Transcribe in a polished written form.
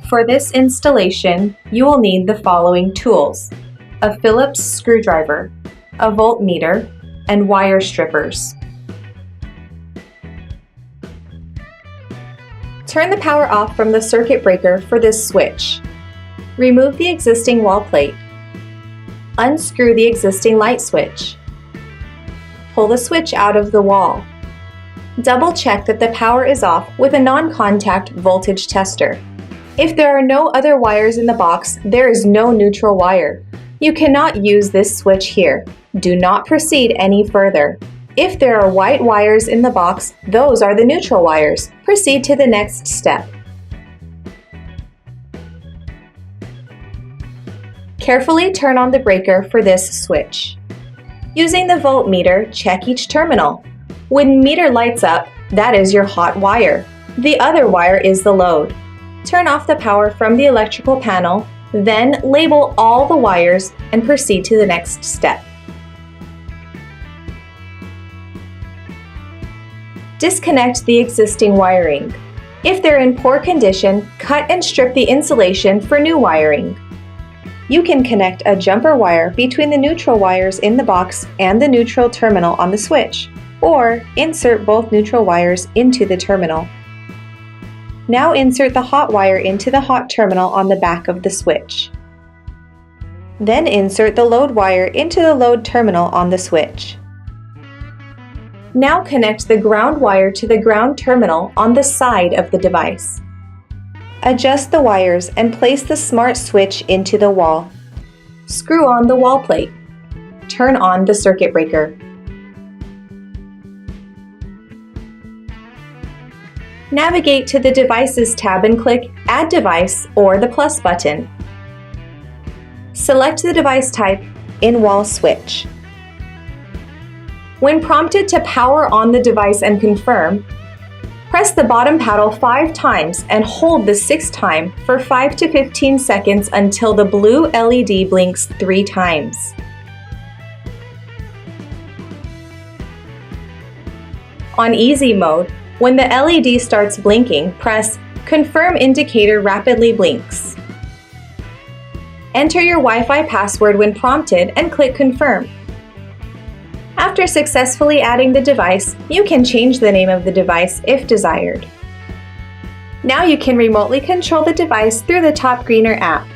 For this installation, you will need the following tools: a Phillips screwdriver, a voltmeter, and wire strippers. Turn the power off from the circuit breaker for this switch. Remove the existing wall plate. Unscrew the existing light switch. Pull the switch out of the wall. Double check that the power is off with a non-contact voltage tester. If there are no other wires in the box, there is no neutral wire. You cannot use this switch here. Do not proceed any further. If there are white wires in the box, those are the neutral wires. Proceed to the next step. Carefully turn on the breaker for this switch. Using the voltmeter, check each terminal. When meter lights up, that is your hot wire. The other wire is the load. Turn off the power from the electrical panel, then label all the wires and proceed to the next step. Disconnect the existing wiring. If they're in poor condition, cut and strip the insulation for new wiring. You can connect a jumper wire between the neutral wires in the box and the neutral terminal on the switch, or insert both neutral wires into the terminal. Now insert the hot wire into the hot terminal on the back of the switch. Then insert the load wire into the load terminal on the switch. Now connect the ground wire to the ground terminal on the side of the device. Adjust the wires and place the smart switch into the wall. Screw on the wall plate. Turn on the circuit breaker. Navigate to the Devices tab and click Add Device or the plus button. Select the device type in Wall Switch. When prompted to power on the device and confirm, press the bottom paddle 5 times and hold the 6th time for 5 to 15 seconds until the blue LED blinks 3 times. On easy mode, when the LED starts blinking, press Confirm indicator rapidly blinks. Enter your Wi-Fi password when prompted and click Confirm. After successfully adding the device, you can change the name of the device if desired. Now you can remotely control the device through the TOPGREENER app.